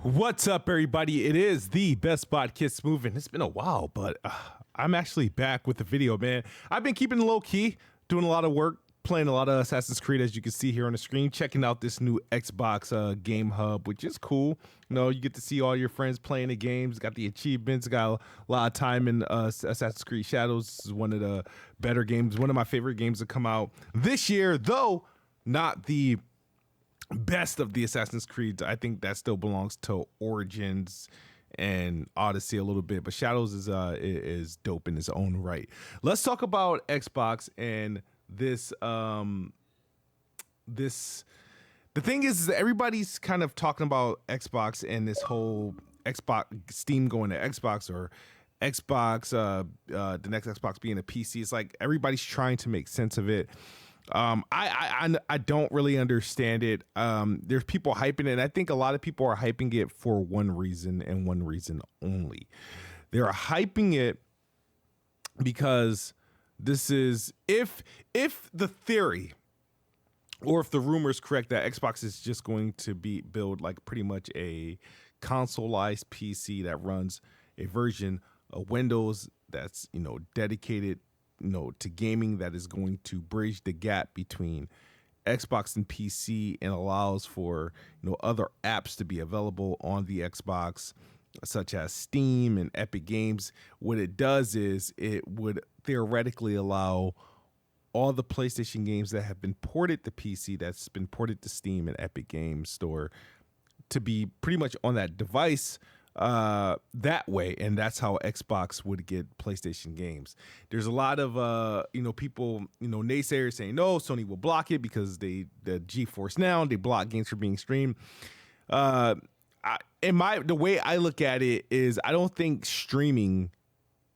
What's up, everybody? It is the Best Podcast movement. It's been a while, but I'm actually back with the video, man. I've been keeping it low key, doing a lot of work, playing a lot of Assassin's Creed, as you can see here on the screen, checking out this new Xbox game hub, which is cool. You know, you get to see all your friends playing the games, got the achievements, got a lot of time in Assassin's Creed Shadows. This is one of the better games, one of my favorite games to come out this year, though not the best of the Assassin's Creed. I think that still belongs to Origins and Odyssey a little bit, but Shadows is dope in its own right. Let's talk about Xbox and this. The thing is that everybody's kind of talking about Xbox and this whole Xbox Steam going to Xbox, or Xbox, the next Xbox being a PC. It's like everybody's trying to make sense of it. I don't really understand it. There's people hyping it, and I think a lot of people are hyping it for one reason and one reason only. They're hyping it because this is, if the theory or if the rumor is correct that Xbox is just going to build like pretty much a consoleized PC that runs a version of Windows that's, dedicated to gaming, that is going to bridge the gap between Xbox and PC and allows for other apps to be available on the Xbox, such as Steam and Epic Games. What it does is it would theoretically allow all the PlayStation games that have been ported to PC, that's been ported to Steam and Epic Games Store, to be pretty much on that device that way, and that's how Xbox would get PlayStation games. There's a lot of people, naysayers saying no, Sony will block it because the GeForce Now, they block games from being streamed. The way I look at it is, I don't think streaming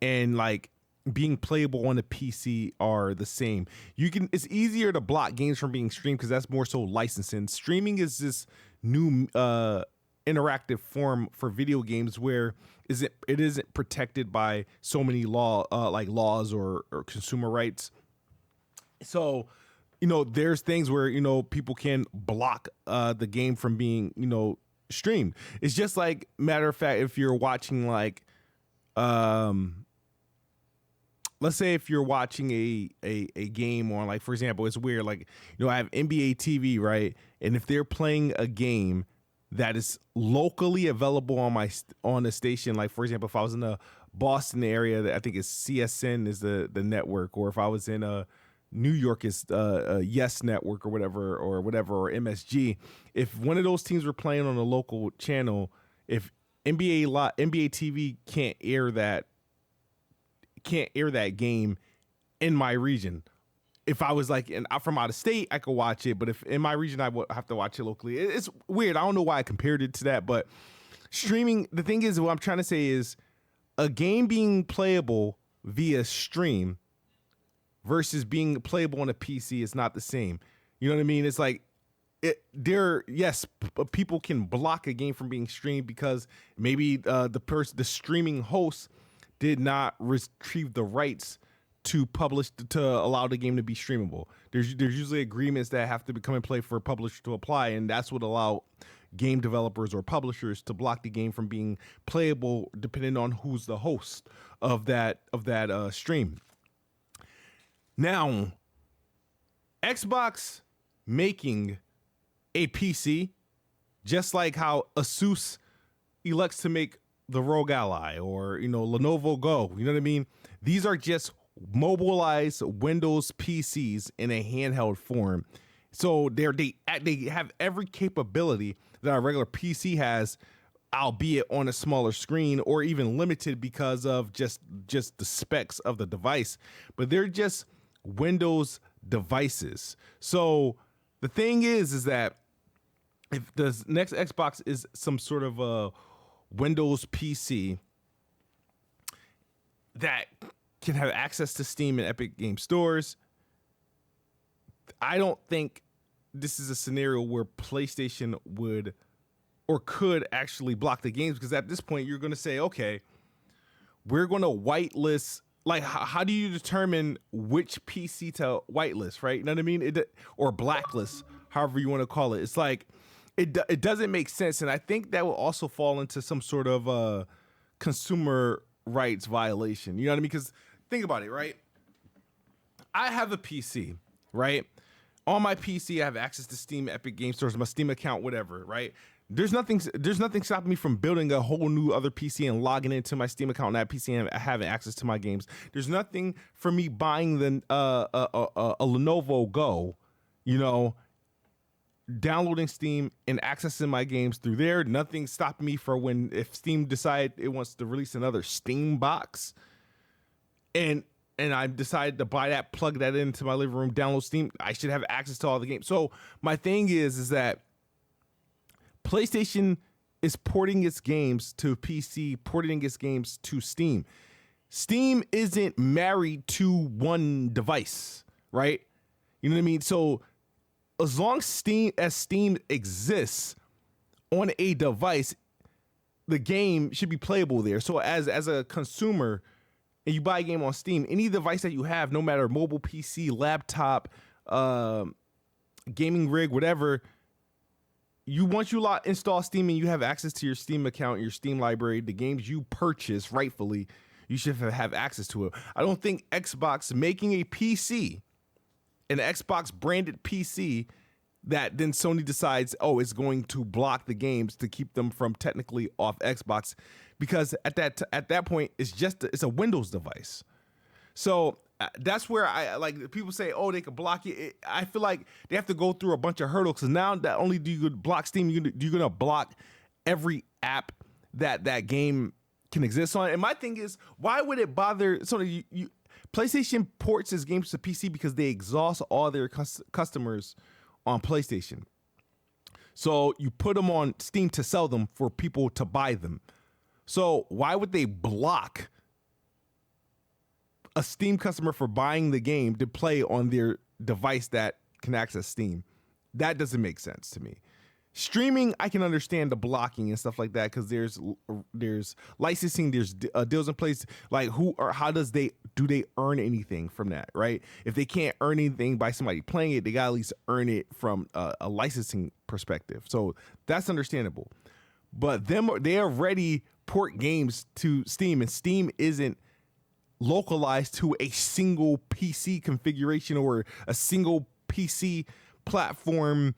and like being playable on a PC are the same. It's easier to block games from being streamed because that's more so licensing. Streaming is this new interactive form for video games where it isn't protected by so many laws or consumer rights. So, there's things where, people can block the game from being, streamed. It's just like, matter of fact, if you're watching like, let's say if you're watching a game on, like, for example, it's weird, like, I have NBA TV, right? And if they're playing a game that is locally available on a station, like, for example, if I was in the Boston area, I think it's CSN is the network, or if I was in New York, it's Yes Network or whatever, or MSG. If one of those teams were playing on a local channel, if NBA TV can't air that game in my region. If I was like I'm from out of state, I could watch it, but if in my region, I would have to watch it locally. It's weird. I don't know why I compared it to that, but streaming, the thing is, what I'm trying to say is, a game being playable via stream versus being playable on a PC is not the same. You know what I mean? It's like, people can block a game from being streamed because maybe the streaming host did not retrieve the rights to allow the game to be streamable. There's usually agreements that have to come in play for a publisher to apply, and that's what allow game developers or publishers to block the game from being playable, depending on who's the host of that stream. Now, Xbox making a PC, just like how Asus elects to make the Rogue Ally, or Lenovo Go, you know what I mean? These are just mobilized Windows PCs in a handheld form. So they have every capability that a regular PC has, albeit on a smaller screen or even limited because of just the specs of the device. But they're just Windows devices. So the thing is that if the next Xbox is some sort of a Windows PC that can have access to Steam and Epic Game Stores, I don't think this is a scenario where PlayStation would or could actually block the games, because at this point you're going to say, okay, we're going to whitelist. Like, how do you determine which PC to whitelist, right? You know what I mean? Or blacklist, however you want to call it. It's like, it doesn't make sense, and I think that will also fall into some sort of consumer rights violation. You know what I mean? Because think about it, right? I have a PC, right? On my PC, I have access to Steam, Epic Game Stores, my Steam account, whatever, right? There's nothing stopping me from building a whole new other PC and logging into my Steam account on that PC and having access to my games. There's nothing for me buying a Lenovo Go, you know, downloading Steam and accessing my games through there. Nothing stopping me for if Steam decide it wants to release another Steam box, and I decided to buy that, plug that into my living room, download Steam, I should have access to all the games. So my thing is that PlayStation is porting its games to PC, porting its games to Steam. Steam isn't married to one device, right? You know what I mean? So as long as Steam exists on a device, the game should be playable there. So as a consumer, and you buy a game on Steam, any device that you have, no matter mobile, PC, laptop, gaming rig, whatever, once you install Steam and you have access to your Steam account, your Steam library, the games you purchase rightfully, you should have access to it. I don't think Xbox making a PC, an Xbox branded PC, that then Sony decides, oh, it's going to block the games to keep them from technically off Xbox, because at that point it's a Windows device. So that's where I like people say, oh, they can block it. I feel like they have to go through a bunch of hurdles, because now not only do you block Steam, you're gonna block every app that game can exist on. And my thing is, why would it bother? So PlayStation ports its games to PC because they exhaust all their customers on PlayStation. So you put them on Steam to sell them for people to buy them. So why would they block a Steam customer for buying the game to play on their device that can access Steam? That doesn't make sense to me. Streaming, I can understand the blocking and stuff like that, because there's licensing, there's deals in place. Like how do they earn anything from that, right? If they can't earn anything by somebody playing it, they gotta at least earn it from a licensing perspective. So that's understandable. But they already port games to Steam, and Steam isn't localized to a single PC configuration or a single PC platform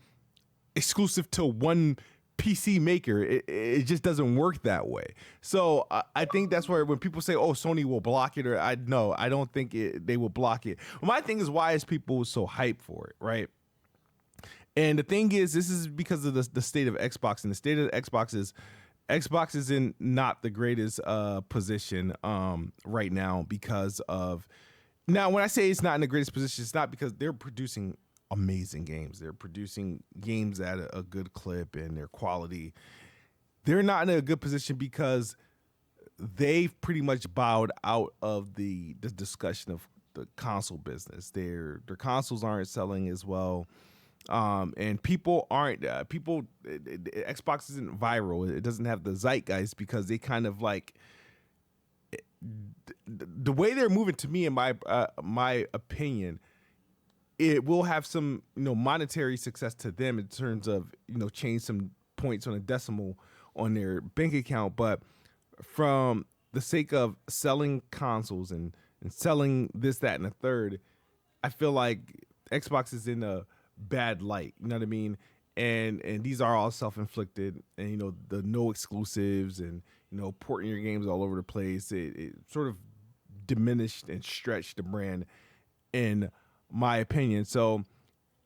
exclusive to one PC maker. It just doesn't work that way. So I think that's where when people say, oh, Sony will block it, or I don't think they will block it. Well, my thing is, why is people so hyped for it, right? And the thing is, this is because of the state of Xbox, and the state of Xbox is in not the greatest position right now because of, now when I say it's not in the greatest position, it's not because they're producing amazing games. They're producing games at a good clip, and their quality. They're not in a good position because they've pretty much bowed out of the discussion of the console business. Their consoles aren't selling as well. And people aren't, Xbox isn't viral. It doesn't have the zeitgeist because they kind of like, the way they're moving, to me, in my opinion, it will have some, monetary success to them in terms of, change some points on a decimal on their bank account. But from the sake of selling consoles and selling this, that, and the third, I feel like Xbox is in a bad light. You know what I mean? And these are all self-inflicted, and the no exclusives, and porting your games all over the place. It sort of diminished and stretched the brand, in my opinion. So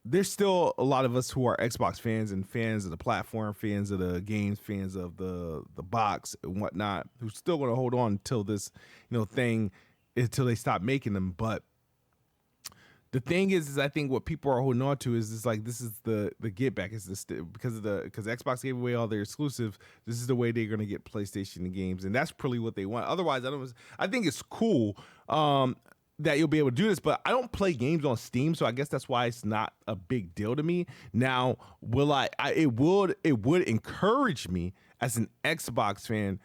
there's still a lot of us who are Xbox fans and fans of the platform, fans of the games, fans of the box and whatnot, who's still going to hold on until this thing, until they stop making them. But the thing is I think what people are holding on to is this is the get back. Is this because Xbox gave away all their exclusives? This is the way they're going to get PlayStation games, and that's probably what they want. Otherwise, I think it's cool that you'll be able to do this, but I don't play games on Steam, so I guess that's why it's not a big deal to me. Now, it would encourage me as an Xbox fan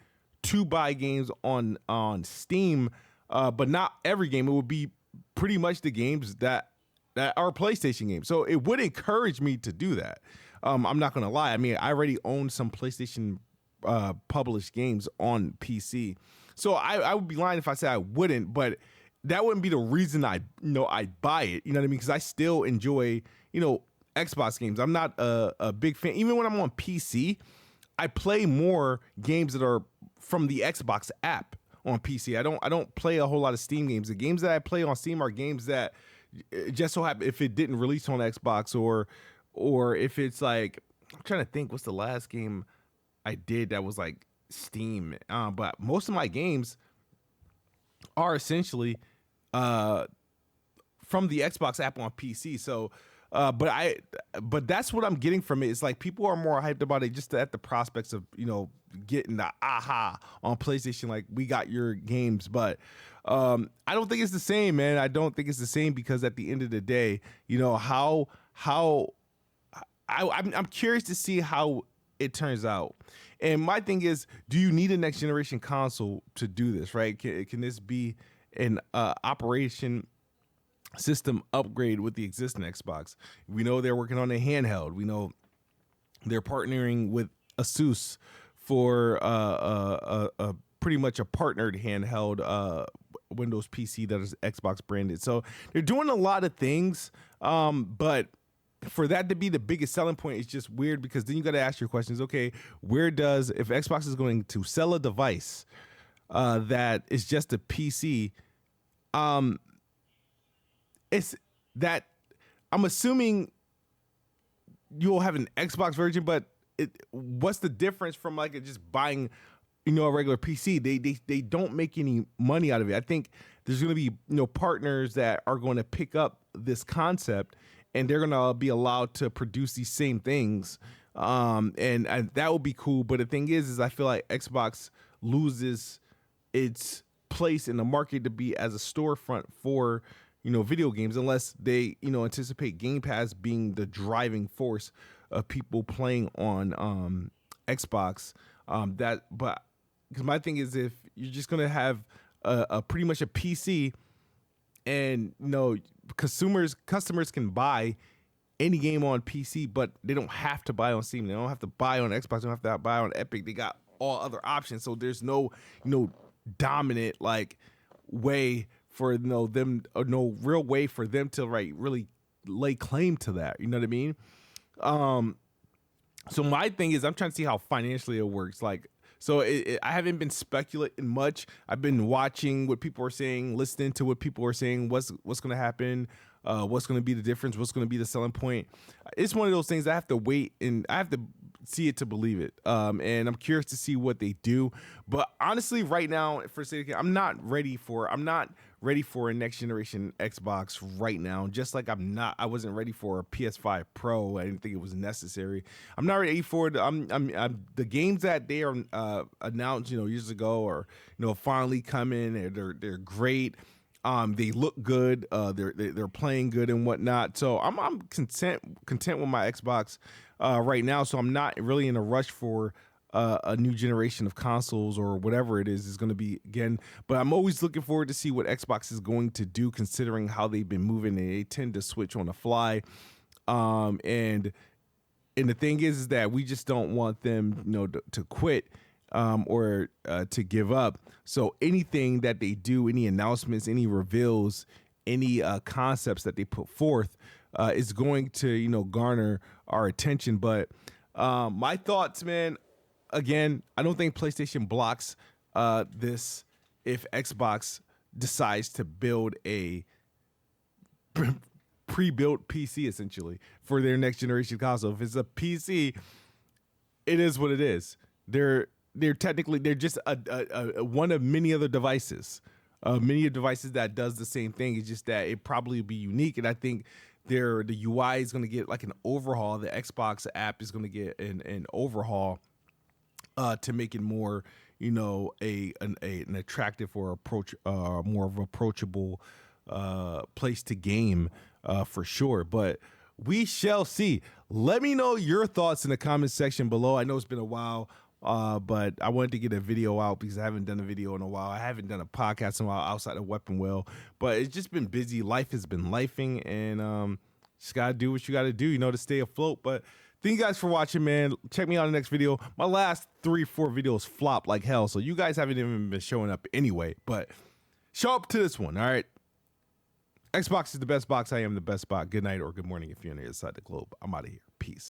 to buy games on Steam, but not every game. It would be pretty much the games that are PlayStation games. So it would encourage me to do that. I'm not gonna lie. I mean, I already own some PlayStation published games on PC, so I would be lying if I said I wouldn't. But that wouldn't be the reason I buy it. You know what I mean? Because I still enjoy Xbox games. I'm not a big fan. Even when I'm on PC, I play more games that are from the Xbox app on PC. I don't play a whole lot of Steam games. The games that I play on Steam are games that just so happen if it didn't release on Xbox or if it's like I'm trying to think what's the last game I did that was like Steam. But most of my games are essentially from the Xbox app on PC. So, but that's what I'm getting from it. It's like people are more hyped about it just at the prospects of getting the aha on PlayStation. Like we got your games, but I don't think it's the same, man. I don't think it's the same because at the end of the day, I'm curious to see how it turns out. And my thing is, do you need a next generation console to do this, right? Can this be an operation system upgrade with the existing Xbox? We know they're working on a handheld. We know they're partnering with Asus for pretty much a partnered handheld Windows PC that is Xbox branded. So they're doing a lot of things, but for that to be the biggest selling point is just weird because then you got to ask your questions. Okay, if Xbox is going to sell a device that is just a PC, it's that I'm assuming you'll have an Xbox version, but what's the difference from like just buying a regular PC? They don't make any money out of it. I think there's going to be partners that are going to pick up this concept and they're going to be allowed to produce these same things. And that would be cool. But the thing is I feel like Xbox loses its place in the market to be as a storefront for, video games, unless they, anticipate Game Pass being the driving force of people playing on Xbox. But because my thing is, if you're just going to have a pretty much a PC and, customers can buy any game on PC, but they don't have to buy on Steam. They don't have to buy on Xbox. They don't have to buy on Epic. They got all other options. So there's no, dominant like way for them, or no real way for them to really lay claim to that. You know what I mean? So my thing is, I'm trying to see how financially it works. Like, so I haven't been speculating much. I've been watching what people are saying, listening to what people are saying. What's going to happen? What's going to be the difference? What's going to be the selling point? It's one of those things I have to wait and I have to see it to believe it. And I'm curious to see what they do. But honestly, right now, for sake, I'm not ready for a next generation Xbox right now. Just like I wasn't ready for a PS5 Pro. I didn't think it was necessary. I'm not ready for it. The games that they are announced, years ago, or finally coming. They're great. They look good. They're playing good and whatnot. So I'm content with my Xbox right now. So I'm not really in a rush for a new generation of consoles or whatever it is going to be again. But I'm always looking forward to see what Xbox is going to do, considering how they've been moving. They tend to switch on the fly. And the thing is that we just don't want them, to quit. Or to give up. So anything that they do, any announcements, any reveals, any concepts that they put forth is going to, garner our attention. But my thoughts, man, again, I don't think PlayStation blocks this if Xbox decides to build a pre-built PC, essentially, for their next generation console. If it's a PC, it is what it is. They're just a one of many other devices, many devices that does the same thing. It's just that it probably would be unique, and I think the UI is going to get like an overhaul. The Xbox app is going to get an overhaul to make it more, an attractive or more of approachable place to game for sure. But we shall see. Let me know your thoughts in the comment section below. I know it's been a while. But I wanted to get a video out because I haven't done a video in a while. I haven't done a podcast in a while outside of Weapon Wheel, but it's just been busy. Life has been lifing, and just gotta do what you gotta do, to stay afloat. But Thank you guys for watching, man. Check me out in the next video. My last 3-4 videos flopped like hell, so you guys haven't even been showing up anyway. But show up to this one, all right? Xbox is the best box. I am the best bot. Good night or good morning if you're on the other side of the globe. I'm out of here. Peace.